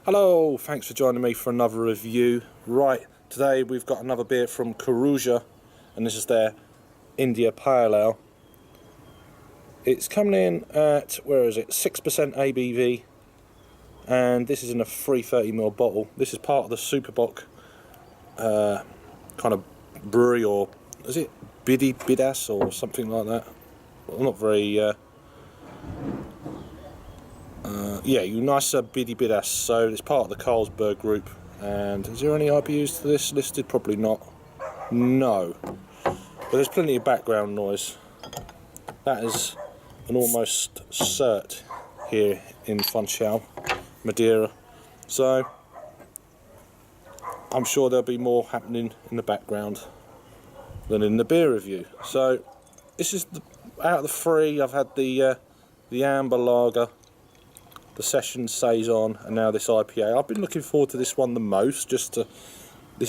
Hello, thanks for joining me for another review. Right, today we've got another beer from Coruja, and this is their India Pale Ale. It's coming in at, where is it, 6% ABV, and this is in a 330ml bottle. This is part of the Super Bock kind of brewery, or is it Bidas or something like that? Well, not very... yeah, Unisa Bidas, so it's part of the Carlsberg group. And is there any IBUs to this listed? Probably not. No. But there's plenty of background noise. That is an almost cert here in Funchal, Madeira. So I'm sure there'll be more happening in the background than in the beer review. So this is out of the three. I've had the amber lager, the session saison, and now this IPA. I've been looking forward to this one the most. This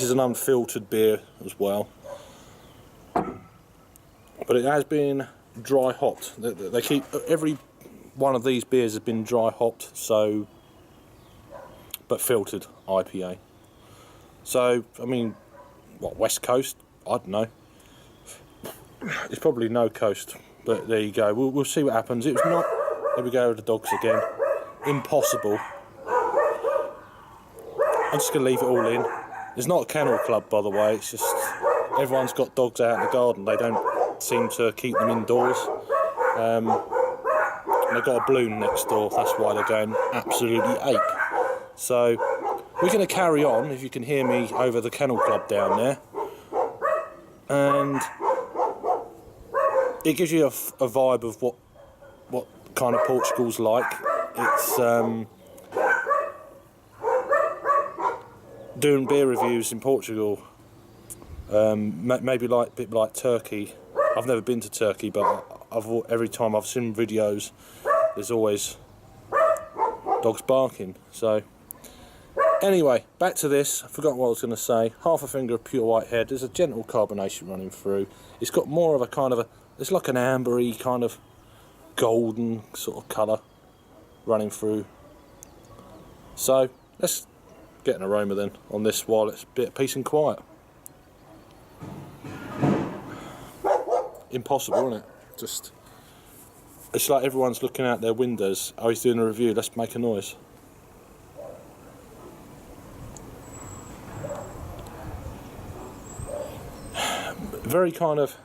is an unfiltered beer as well, but it has been dry hopped. They keep every one of these beers has been dry hopped, so but filtered IPA. So I mean, what, West Coast? I don't know. It's probably no coast, but there you go. We'll see what happens. It was not. Here we go with the dogs again. Impossible. I'm just going to leave it all in. It's not a kennel club, by the way. It's just everyone's got dogs out in the garden. They don't seem to keep them indoors. And they've got a balloon next door. That's why they're going absolutely ape. So we're going to carry on. If you can hear me over the kennel club down there, and it gives you a vibe of what kind of Portugal's like. It's doing beer reviews in Portugal, maybe a bit like Turkey. I've never been to Turkey, but every time I've seen videos, there's always dogs barking. So anyway, back to this. I forgot what I was going to say. Half a finger of pure white head. There's a gentle carbonation running through. It's got more of a kind of it's like an ambery kind of golden sort of colour running through. So let's get an aroma then on this while it's a bit of peace and quiet. Impossible, isn't it? Just, it's like everyone's looking out their windows. Oh, he's doing a review, let's make a noise. Very kind of,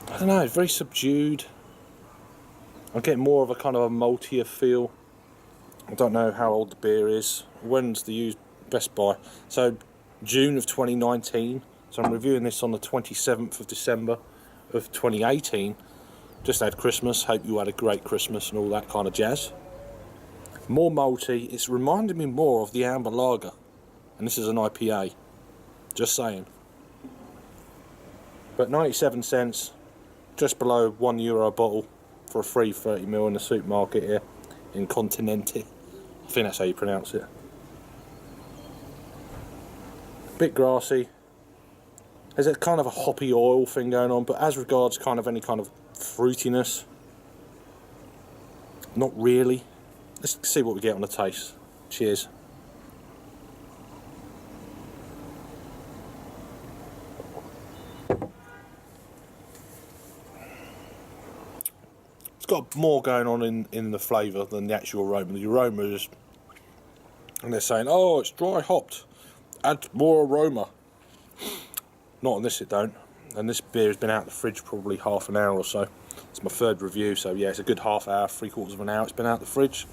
I don't know, very subdued. I'm getting more of a kind of a maltier feel. I don't know how old the beer is. When's the used best buy? So June of 2019. So I'm reviewing this on the 27th of December of 2018. Just had Christmas. Hope you had a great Christmas and all that kind of jazz. More malty. It's reminding me more of the amber lager. And this is an IPA. Just saying. But 97 cents. Just below €1 a bottle for a free 30ml in the supermarket here in Continente. I think that's how you pronounce it. Bit grassy. There's a kind of a hoppy oil thing going on, but as regards kind of any kind of fruitiness, not really. Let's see what we get on the taste. Cheers. Got more going on in the flavour than the actual aroma. The aroma is, and they're saying, oh, it's dry hopped, add more aroma. Not on this, it don't. And this beer has been out of the fridge probably half an hour or so. It's my third review, so yeah, it's a good half hour, 3/4 of an hour it's been out of the fridge.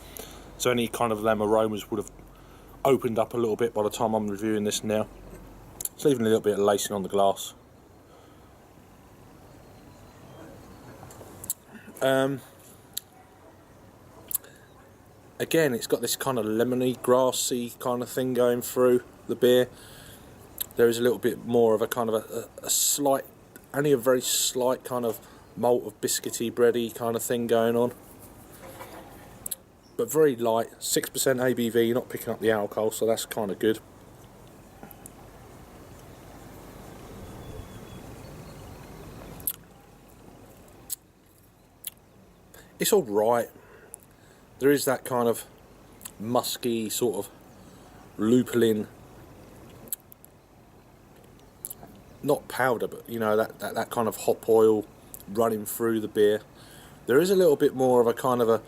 So any kind of them aromas would have opened up a little bit by the time I'm reviewing this now. It's leaving a little bit of lacing on the glass. Again, it's got this kind of lemony, grassy kind of thing going through the beer. There is a little bit more of a kind of a slight, only a very slight kind of malt of biscuity, bready kind of thing going on. But very light, 6% ABV, you're not picking up the alcohol, so that's kind of good. It's all right. there is that kind of musky sort of lupulin, not powder, but you know, that kind of hop oil running through the beer. There is a little bit more of a kind of a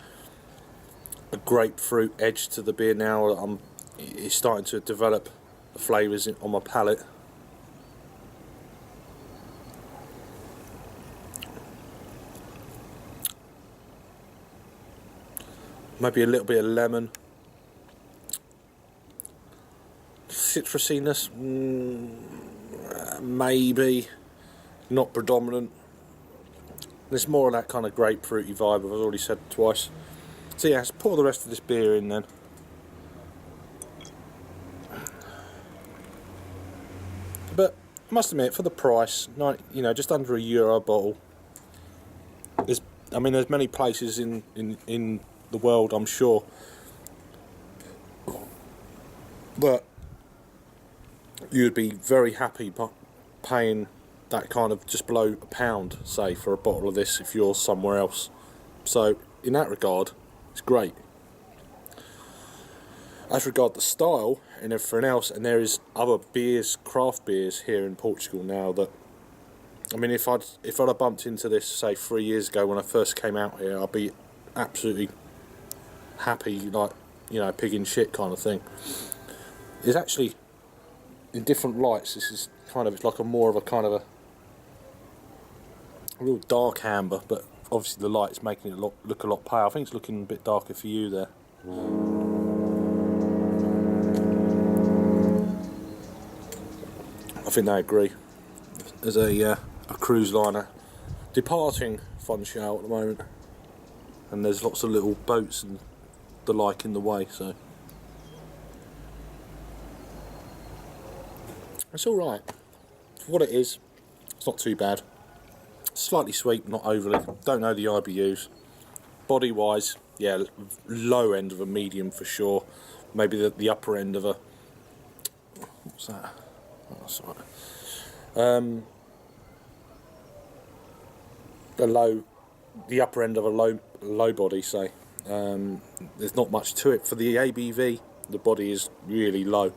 grapefruit edge to the beer now. It's starting to develop the flavours on my palate. Maybe a little bit of lemon. Citrusiness, maybe not predominant. There's more of that kind of grapefruity vibe, I've already said twice. So yeah, let's pour the rest of this beer in then. But I must admit, for the price, you know, just under €1 a bottle. There's many places in the world, I'm sure, but you'd be very happy paying that kind of just below £1, say, for a bottle of this if you're somewhere else. So in that regard, it's great. As regard the style and everything else, and there is other beers, craft beers here in Portugal now that, I mean, if I'd have bumped into this, say, 3 years ago when I first came out here, I'd be absolutely happy, like, you know, pig in shit kind of thing. It's actually, in different lights, this is kind of, it's like a more of a kind of a real dark amber, but obviously the light's making it look a lot pale. I think it's looking a bit darker for you there. I think they agree. There's a cruise liner departing Funchal at the moment, and there's lots of little boats and the like in the way, so it's alright. For what it is, it's not too bad. Slightly sweet, not overly. Don't know the IBUs. Body wise, yeah, low end of a medium for sure. Maybe the upper end of a, what's that? Oh, that's all right. The upper end of a low body, say. There's not much to it. For the ABV, the body is really low.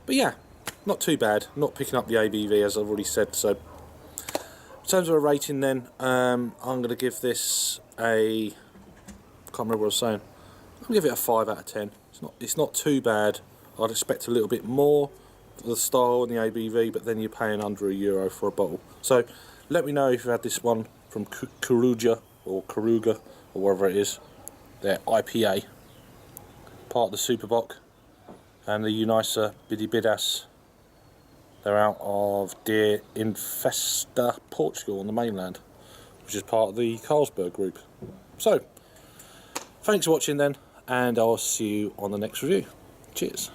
But yeah, not too bad. Not picking up the ABV, as I've already said. So in terms of a rating then, I'm going to give this a, can't remember what I was saying, I'm going to give it a 5 out of 10. It's not too bad. I'd expect a little bit more for the style and the ABV, but then you're paying under €1 for a bottle. So let me know if you've had this one from Coruja or Coruja or wherever it is. They're IPA, part of the Super Bock and the Unisa Bidibidas. They're out of De Infesta, Portugal, on the mainland, which is part of the Carlsberg group. So, thanks for watching then, and I'll see you on the next review. Cheers.